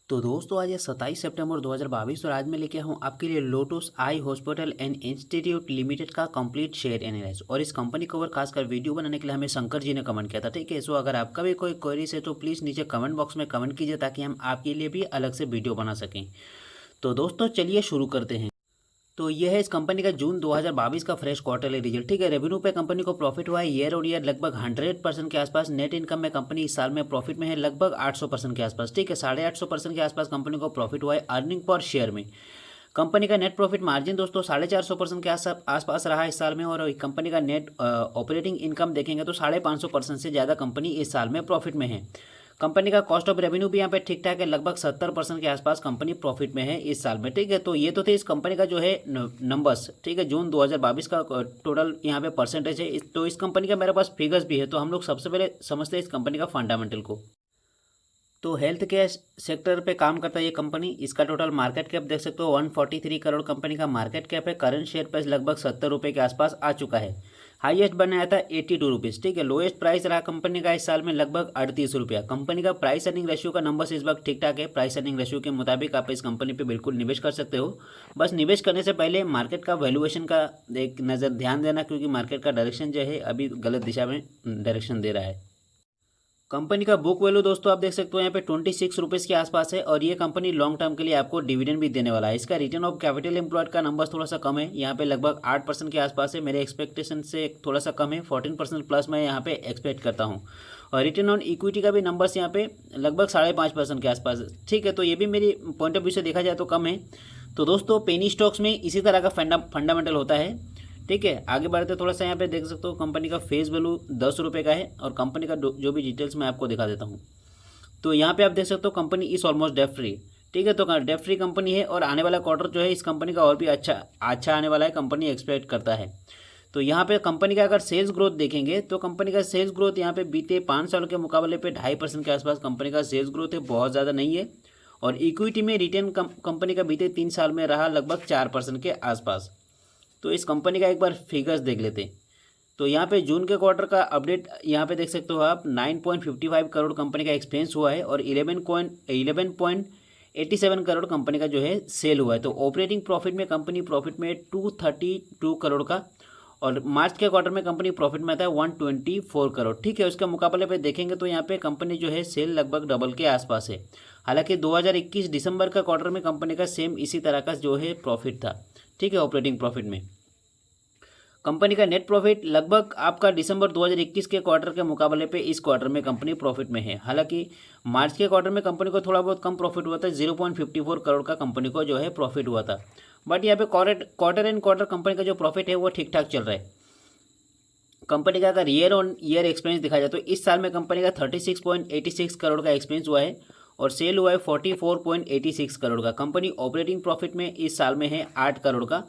तो दोस्तों आज है 27 सितंबर 2022 और आज मैं लेके हूँ आपके लिए lotus eye hospital and institute limited का कंप्लीट शेयर एनालिसिस। और इस कंपनी के ऊपर खासकर वीडियो बनाने के लिए हमें शंकर जी ने कमेंट किया था। ठीक है, सो अगर आपका भी कोई क्वेरीज है तो प्लीज़ नीचे कमेंट बॉक्स में कमेंट कीजिए ताकि हम आपके लिए भी अलग से वीडियो बना सकें। तो दोस्तों चलिए शुरू करते हैं। तो ये है इस कंपनी का जून 2022 का फ्रेश क्वार्टरली रिजल्ट। ठीक है, रेवेन्यू पे कंपनी को प्रॉफिट हुआ है ईयर और ईयर लगभग 100% के आसपास। नेट इनकम में कंपनी इस साल में प्रॉफिट में है लगभग 800% के आसपास। ठीक है, 850% के आसपास कंपनी को प्रॉफिट हुआ है। अर्निंग पर शेयर में कंपनी का नेट प्रॉफिट मार्जिन दोस्तों 450% के आसपास रहा है इस साल में। और कंपनी का नेट ऑपरेटिंग इनकम देखेंगे तो 550% से ज़्यादा कंपनी इस साल में प्रॉफिट में है। कंपनी का कॉस्ट ऑफ रेवेन्यू भी यहाँ पे ठीक ठाक है, लगभग 70% के आसपास कंपनी प्रॉफिट में है इस साल में। ठीक है, तो ये तो थे इस कंपनी का जो है नंबर्स। ठीक है, जून 2022 का टोटल यहाँ पे परसेंटेज है। तो इस कंपनी का मेरे पास फिगर्स भी है। तो हम लोग सबसे पहले समझते हैं इस कंपनी का फंडामेंटल को। तो हेल्थ केयर सेक्टर पे काम करता है ये कंपनी। इसका टोटल मार्केट कैप देख सकते हो 143 करोड़ कंपनी का मार्केट कैप है। करंट शेयर प्राइस लगभग 70 रुपये के आसपास आ चुका है। हाईएस्ट बनाया था 82 रुपीज़। ठीक है, लोएस्ट प्राइस रहा कंपनी का इस साल में लगभग 38 रुपया। कंपनी का प्राइस अर्निंग रेशियो का नंबर इस वक्त ठीक ठाक है। प्राइस अर्निंग रेशियो के मुताबिक आप इस कंपनी पे बिल्कुल निवेश कर सकते हो। बस निवेश करने से पहले मार्केट का वैल्यूएशन का एक नज़र ध्यान देना, क्योंकि मार्केट का डायरेक्शन जो है अभी गलत दिशा में डायरेक्शन दे रहा है। कंपनी का बुक वैल्यू दोस्तों आप देख सकते हो यहाँ पे 26 रुपीज़ के आसपास है। और ये कंपनी लॉन्ग टर्म के लिए आपको डिविडेंड भी देने वाला है। इसका रिटर्न ऑफ कैपिटल एम्प्लॉयड का नंबर थोड़ा सा कम है, यहाँ पे लगभग 8% के आसपास है। मेरे एक्सपेक्टेशन से थोड़ा सा कम है, 14% प्लस मैं यहाँ पे एक्सपेक्ट करता हूँ। और रिटर्न ऑन इक्विटी का भी नंबर्स यहाँ पे लगभग 5.5% के आसपास है। ठीक है, तो ये भी मेरी पॉइंट ऑफ व्यू से देखा जाए तो कम है। तो दोस्तों पेनी स्टॉक्स में इसी तरह का फंडामेंटल होता है। ठीक है, आगे बढ़ते थोड़ा सा यहाँ पे देख सकते हो कंपनी का फेस वैल्यू 10 रुपये का है। और कंपनी का जो भी डिटेल्स मैं आपको दिखा देता हूँ। तो यहाँ पे आप देख सकते हो कंपनी इस ऑलमोस्ट डेट फ्री। ठीक है, तो डेट फ्री कंपनी है और आने वाला क्वार्टर जो है इस कंपनी का और भी अच्छा आने वाला है, कंपनी एक्सपेक्ट करता है। तो यहाँ पे कंपनी का अगर सेल्स ग्रोथ देखेंगे तो कंपनी का सेल्स ग्रोथ यहाँ पे बीते 5 साल के मुकाबले पे 2.5% के आसपास कंपनी का सेल्स ग्रोथ है, बहुत ज़्यादा नहीं है। और इक्विटी में रिटर्न कंपनी का बीते 3 साल में रहा लगभग 4% के आसपास। तो इस कंपनी का एक बार फिगर्स देख लेते हैं। तो यहाँ पे जून के क्वार्टर का अपडेट यहाँ पे देख सकते हो आप 9.55 करोड़ कंपनी का एक्सपेंस हुआ है। और 11.87 करोड़ कंपनी का जो है सेल हुआ है। तो ऑपरेटिंग प्रॉफिट में कंपनी प्रॉफिट में 232 करोड़ का। और मार्च के क्वार्टर में कंपनी प्रॉफिट में आता है 124 करोड़। ठीक है, उसके मुकाबले पे देखेंगे तो यहाँ पे कंपनी जो है सेल लगभग डबल के आसपास है। हालांकि 2021 दिसंबर का क्वार्टर में कंपनी का सेम इसी तरह का जो है प्रॉफिट था। ठीक है, ऑपरेटिंग प्रॉफिट में कंपनी का नेट प्रॉफिट लगभग आपका दिसंबर 2021 के क्वार्टर के मुकाबले पे इस क्वार्टर में कंपनी प्रॉफिट में है। हालांकि मार्च के क्वार्टर में कंपनी को थोड़ा बहुत कम प्रॉफिट हुआ था, 0.54 करोड़ का कंपनी को जो है प्रॉफिट हुआ था। बट यहाँ पे क्वार्टर एंड क्वार्टर कंपनी का जो प्रॉफिट है वो ठीक ठाक चल रहा है। कंपनी का अगर ईयर ऑन ईयर एक्सपेंस दिखा जाए तो इस साल में कंपनी का 36.86 करोड़ का एक्सपेंस हुआ है। और सेल हुआ है 44.86 करोड़ का। कंपनी ऑपरेटिंग प्रॉफिट में इस साल में है 8 करोड़ का।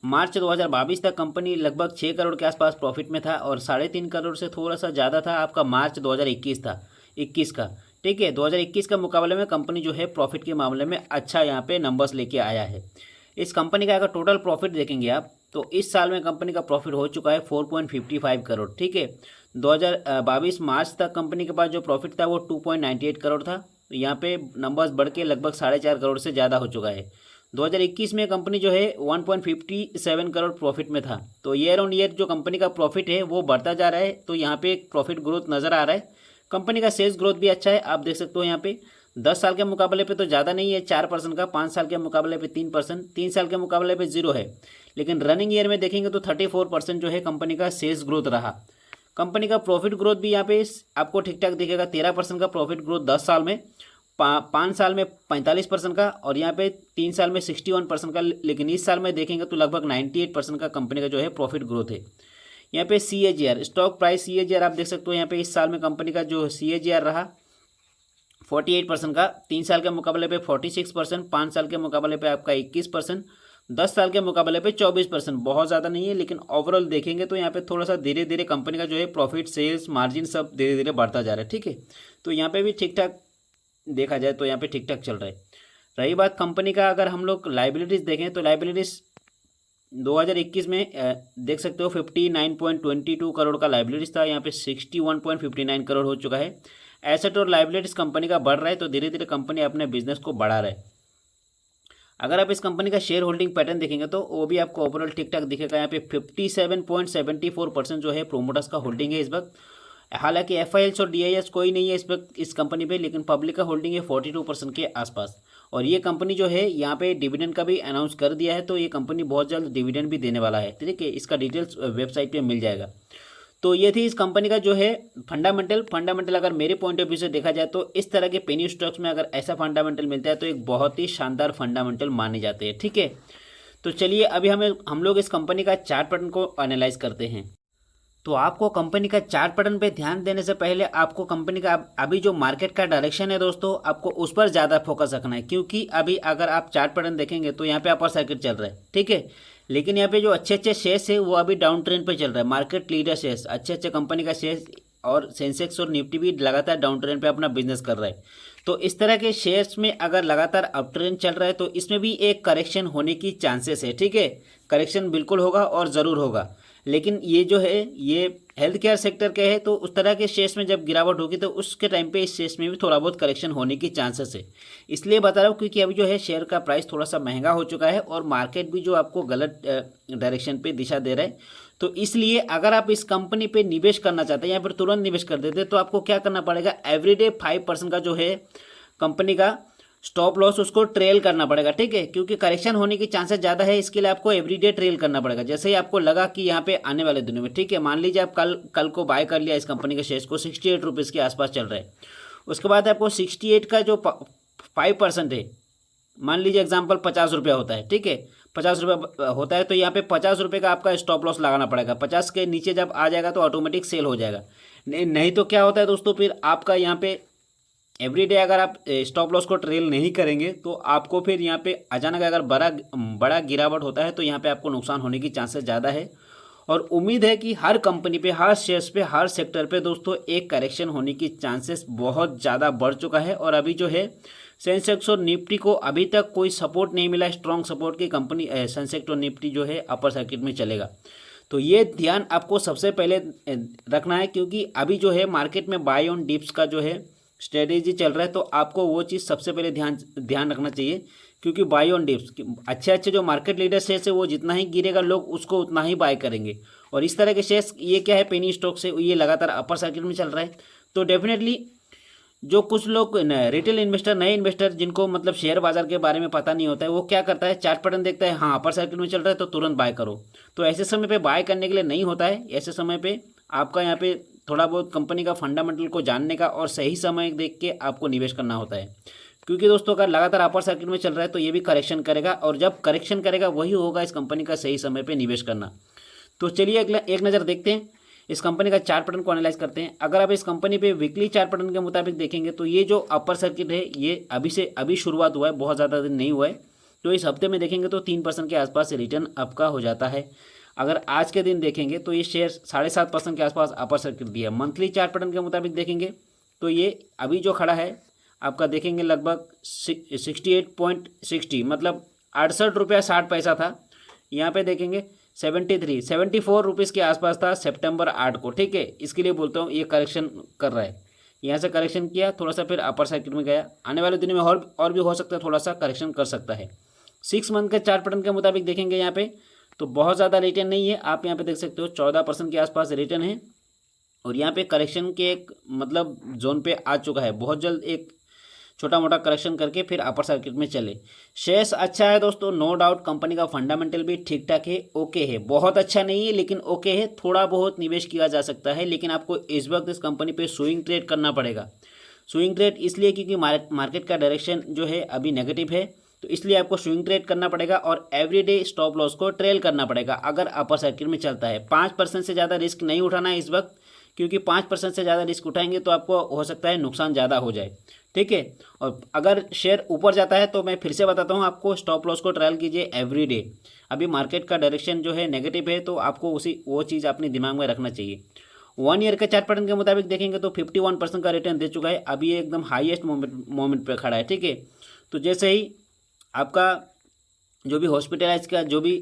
मार्च 2022 तक कंपनी लगभग 6 करोड़ के आसपास प्रॉफिट में था। और 3.5 करोड़ से थोड़ा सा ज़्यादा था आपका मार्च 2021 था 21 का। ठीक है, 2021 का मुकाबले में कंपनी जो है प्रॉफिट के मामले में अच्छा यहाँ पे नंबर्स लेके आया है। इस कंपनी का अगर टोटल प्रॉफिट देखेंगे आप तो इस साल में कंपनी का प्रॉफिट हो चुका है 4.55 करोड़। ठीक है, 2022 मार्च तक कंपनी के पास जो प्रॉफिट था वो 2.98 करोड़ था। तो यहाँ पे नंबर्स बढ़ के लगभग 4.5 करोड़ से ज़्यादा हो चुका है। 2021 में कंपनी जो है 1.57 करोड़ प्रॉफिट में था। तो ईयर ऑन ईयर जो कंपनी का प्रॉफिट है वो बढ़ता जा रहा है। तो यहाँ पे एक प्रॉफिट ग्रोथ नज़र आ रहा है। कंपनी का सेल्स ग्रोथ भी अच्छा है, आप देख सकते हो यहाँ पे 10 साल के मुकाबले पे तो ज़्यादा नहीं है 4% का, 5 साल के मुकाबले पे 3%, 3 साल के मुकाबले पे 0 है। लेकिन रनिंग ईयर में देखेंगे तो 34% जो है कंपनी का सेल्स ग्रोथ रहा। कंपनी का प्रॉफिट ग्रोथ भी यहाँ पे आपको ठीक ठाक दिखेगा, 13% का प्रॉफिट ग्रोथ 10 साल में, 5 साल में 45% का, और यहाँ पे 3 साल में 61% का। लेकिन इस साल में देखेंगे तो लगभग 98% का कंपनी का जो है प्रॉफिट ग्रोथ है। यहाँ पे CAGR स्टॉक प्राइस CAGR आप देख सकते हो यहाँ पे इस साल में कंपनी का जो CAGR रहा 48% का, 3 साल के मुकाबले पे 46%, 5 साल के मुकाबले पे आपका 21%, 10 साल के मुकाबले पे 24%। बहुत ज़्यादा नहीं है, लेकिन ओवरऑल देखेंगे तो यहाँ पे थोड़ा सा धीरे धीरे कंपनी का जो है प्रॉफिट सेल्स मार्जिन सब धीरे धीरे बढ़ता जा रहा है। ठीक है, तो यहाँ पे भी ठीक ठाक देखा जाए तो यहाँ पे ठीक ठाक चल रहा है। रही बात कंपनी का, अगर हम लोग लाइबिलिटीज़ देखें तो लाइबिलिटीज़ 2021 में देख सकते हो 59.22 करोड़ का लाइबिलिटीज़ था, यहाँ पे 61.59 करोड़ हो चुका है। एसेट और लाइबिलिटीज कंपनी का बढ़ रहा है, तो धीरे धीरे कंपनी अपने बिजनेस को बढ़ा रहा है। अगर आप इस कंपनी का शेयर होल्डिंग पैटर्न देखेंगे तो वो भी आपको ओवरऑल ठीक ठाक दिखेगा। यहाँ पे 57.74% जो है प्रोमोटर्स का होल्डिंग है इस वक्त। हालांकि एफआईएल्स और डीआईएस कोई नहीं है इस वक्त इस कंपनी पे, लेकिन पब्लिक का होल्डिंग है 42% के आसपास। और ये कंपनी जो है यहाँ पे डिविडेंड का भी अनाउंस कर दिया है, तो ये कंपनी बहुत जल्द डिविडेंड भी देने वाला है। ठीक है, इसका डिटेल्स वेबसाइट पे मिल जाएगा। तो ये थी इस कंपनी का जो है फंडामेंटल अगर मेरे पॉइंट ऑफ व्यू से देखा जाए तो इस तरह के पेनी स्टॉक्स में अगर ऐसा फंडामेंटल मिलता है तो एक बहुत ही शानदार फंडामेंटल माने जाते हैं। ठीक है, तो चलिए अभी हम लोग इस कंपनी का चार्ट पैटर्न को एनालाइज करते हैं। तो आपको कंपनी का चार्ट पैटर्न पे ध्यान देने से पहले आपको कंपनी का अभी जो मार्केट का डायरेक्शन है दोस्तों, आपको उस पर ज़्यादा फोकस रखना है। क्योंकि अभी अगर आप चार्ट पैटर्न देखेंगे तो यहाँ पे अपर सर्किट चल रहा है। ठीक है, लेकिन यहाँ पे जो अच्छे अच्छे शेयर्स है वो अभी डाउन ट्रेंड पे चल रहा है। मार्केट लीडर शेयर्स, अच्छे कंपनी का शेयर्स और सेंसेक्स और निफ्टी भी लगातार डाउन ट्रेंड पे अपना बिजनेस कर रहा है। तो इस तरह के शेयर्स में अगर लगातार अप ट्रेंड चल रहा है तो इसमें भी एक करेक्शन होने की चांसेस है। ठीक है, करेक्शन बिल्कुल होगा और ज़रूर होगा। लेकिन ये जो है ये हेल्थ केयर सेक्टर के है, तो उस तरह के शेयर्स में जब गिरावट होगी तो उसके टाइम पे इस शेयर्स में भी थोड़ा बहुत करेक्शन होने की चांसेस है। इसलिए बता रहा हूँ क्योंकि अभी जो है शेयर का प्राइस थोड़ा सा महंगा हो चुका है और मार्केट भी जो आपको गलत डायरेक्शन पे दिशा दे रहा है। तो इसलिए अगर आप इस कंपनी पे निवेश करना चाहते हैं या फिर तुरंत निवेश कर देते हैं तो आपको क्या करना पड़ेगा, एवरीडे 5% का जो है कंपनी का स्टॉप लॉस उसको ट्रेल करना पड़ेगा। ठीक है, क्योंकि करेक्शन होने की चांसेस ज़्यादा है, इसके लिए आपको एवरीडे ट्रेल करना पड़ेगा। जैसे ही आपको लगा कि यहाँ पे आने वाले दिनों में, ठीक है, मान लीजिए आप कल को बाय कर लिया इस कंपनी के शेयर्स को, 68 रुपीज़ के आसपास चल रहा है। उसके बाद आपको 68 का जो 5% है, मान लीजिए एग्जाम्पल 50 रुपया होता है। ठीक है, 50 रुपये होता है तो यहाँ पे 50 रुपये का आपका स्टॉप लॉस लगाना पड़ेगा। 50 के नीचे जब आ जाएगा तो ऑटोमेटिक सेल हो जाएगा। नहीं तो क्या होता है दोस्तों, फिर आपका यहाँ पे एवरीडे अगर आप स्टॉप लॉस को ट्रेल नहीं करेंगे तो आपको फिर यहाँ पे अचानक अगर बड़ा गिरावट होता है तो यहाँ पे आपको नुकसान होने की चांसेस ज़्यादा है। और उम्मीद है कि हर कंपनी पे, हर शेयर्स पे, हर सेक्टर पे दोस्तों एक करेक्शन होने की चांसेस बहुत ज़्यादा बढ़ चुका है। और अभी जो है सेंसेक्स और निफ्टी को अभी तक कोई सपोर्ट नहीं मिला, स्ट्रॉन्ग सपोर्ट की कंपनी सेंसेक्स और निफ्टी जो है अपर सर्किट में चलेगा। तो ये ध्यान आपको सबसे पहले रखना है, क्योंकि अभी जो है मार्केट में बाय ऑन डिप्स का जो है स्ट्रेटेजी चल रहा है, तो आपको वो चीज़ सबसे पहले ध्यान रखना चाहिए। क्योंकि बाय ऑन डिप्स अच्छे जो मार्केट लीडर शेयर्स है वो जितना ही गिरेगा लोग उसको उतना ही बाय करेंगे। और इस तरह के शेयर्स ये क्या है, पेनी स्टॉक से ये लगातार अपर सर्किट में चल रहा है। तो डेफिनेटली जो कुछ लोग रिटेल इन्वेस्टर, नए इन्वेस्टर जिनको मतलब शेयर बाजार के बारे में पता नहीं होता है, वो क्या करता है, चार्ट पैटर्न देखता है, हाँ अपर सर्किट में चल रहा है तो तुरंत बाय करो। तो ऐसे समय पे बाय करने के लिए नहीं होता है। ऐसे समय पे आपका यहाँ पे थोड़ा बहुत कंपनी का फंडामेंटल को जानने का और सही समय देख के आपको निवेश करना होता है। क्योंकि दोस्तों अगर लगातार अपर सर्किट में चल रहा है तो ये भी करेक्शन करेगा, और जब करेक्शन करेगा वही होगा इस कंपनी का सही समय पे निवेश करना। तो चलिए अगला एक नज़र देखते हैं, इस कंपनी का चार्ट पैटर्न को एनालाइज करते हैं। अगर आप इस कंपनी पे वीकली चार्ट पैटर्न के मुताबिक देखेंगे तो ये जो अपर सर्किट है ये अभी शुरुआत हुआ है, बहुत ज़्यादा दिन नहीं हुआ है। तो इस हफ्ते में देखेंगे तो 3% के आसपास रिटर्न आपका हो जाता है। अगर आज के दिन देखेंगे तो ये शेयर 7.5% के आसपास अपर सर्किट दिया है। मंथली चार्ट पैटर्न के मुताबिक देखेंगे तो ये अभी जो खड़ा है आपका देखेंगे लगभग 68.60 मतलब 68 रुपया 60 पैसा था। यहाँ पे देखेंगे 74 रुपीज़ के आसपास था सितंबर 8 को। ठीक है, इसके लिए बोलता हूँ ये करेक्शन कर रहा है। यहाँ से करेक्शन किया थोड़ा सा, फिर अपर सर्किट में गया। आने वाले दिनों में और भी हो सकता है, थोड़ा सा करेक्शन कर सकता है। 6 मंथ के चार्ट पैटर्न के मुताबिक देखेंगे यहाँ पे तो बहुत ज़्यादा रिटर्न नहीं है। आप यहाँ पे देख सकते हो 14% के आसपास रिटर्न है। और यहाँ पे करेक्शन के एक मतलब जोन पे आ चुका है। बहुत जल्द एक छोटा मोटा करेक्शन करके फिर अपर सर्किट में चले। शेयर्स अच्छा है दोस्तों, नो डाउट। कंपनी का फंडामेंटल भी ठीक ठाक है, ओके है, बहुत अच्छा नहीं है लेकिन ओके है। थोड़ा बहुत निवेश किया जा सकता है, लेकिन आपको इस वक्त इस कंपनी पे स्विंग ट्रेड करना पड़ेगा। स्विंग ट्रेड इसलिए क्योंकि मार्केट का डायरेक्शन जो है अभी नेगेटिव है, तो इसलिए आपको स्विंग ट्रेड करना पड़ेगा और एवरीडे स्टॉप लॉस को ट्रेल करना पड़ेगा अगर अपर सर्किट में चलता है। 5% से ज़्यादा रिस्क नहीं उठाना है इस वक्त, क्योंकि 5% से ज़्यादा रिस्क उठाएंगे तो आपको हो सकता है नुकसान ज़्यादा हो जाए। ठीक है, और अगर शेयर ऊपर जाता है तो मैं फिर से बताता हूँ आपको, स्टॉप लॉस को ट्रायल कीजिए एवरीडे। अभी मार्केट का डायरेक्शन जो है नेगेटिव है, तो आपको वो चीज़ अपने दिमाग में रखना चाहिए। 1 ईयर के चार्ट पैटर्न के मुताबिक देखेंगे तो 51% का रिटर्न दे चुका है। अभी ये एकदम हाईएस्ट मोमेंट पे खड़ा है। ठीक है, तो जैसे ही आपका जो भी हॉस्पिटलाइज का जो भी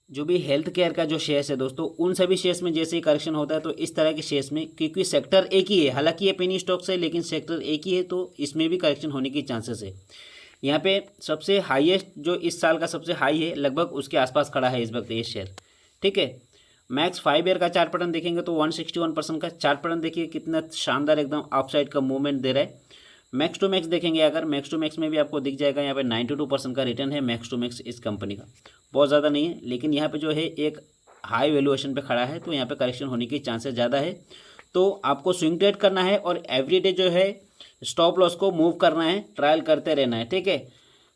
जो भी हेल्थ केयर का जो शेयर्स है दोस्तों, उन सभी शेयर्स में जैसे ही करेक्शन होता है तो इस तरह के शेयर्स में, क्योंकि सेक्टर एक ही है, हालांकि ये पेनी स्टॉक्स है लेकिन सेक्टर एक ही है, तो इसमें भी करेक्शन होने की चांसेस है। यहाँ पे सबसे हाईएस्ट जो इस साल का सबसे हाई है, लगभग उसके आसपास खड़ा है इस वक्त ये शेयर। ठीक है, मैक्स 5 ईयर का चार्ट पैटर्न देखेंगे तो 161% का चार्ट पैटर्न देखिए कितना शानदार एकदम अपसाइड का मूवमेंट दे रहा है। मैक्स टू मैक्स देखेंगे अगर, मैक्स टू मैक्स में भी आपको दिख जाएगा यहाँ पे 92% का रिटर्न है मैक्स टू मैक्स इस कंपनी का। बहुत ज़्यादा नहीं है, लेकिन यहाँ पे जो है एक हाई वैल्यूएशन पे खड़ा है, तो यहाँ पे करेक्शन होने की चांसेस ज़्यादा है। तो आपको स्विंग ट्रेड करना है और एवरीडे जो है स्टॉप लॉस को मूव करना है, ट्रायल करते रहना है। ठीक है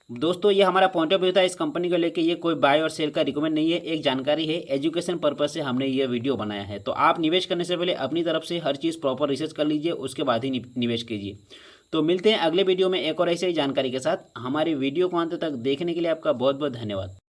दोस्तों, ये हमारा पॉइंट ऑफ व्यू था इस कंपनी को लेके। ये कोई बाय और सेल का रिकमेंड नहीं है, एक जानकारी है, एजुकेशन पर्पज से हमने ये वीडियो बनाया है। तो आप निवेश करने से पहले अपनी तरफ से हर चीज़ प्रॉपर रिसर्च कर लीजिए, उसके बाद ही निवेश कीजिए। तो मिलते हैं अगले वीडियो में एक और ऐसे ही जानकारी के साथ। हमारी वीडियो को अंत तक देखने के लिए आपका बहुत बहुत धन्यवाद।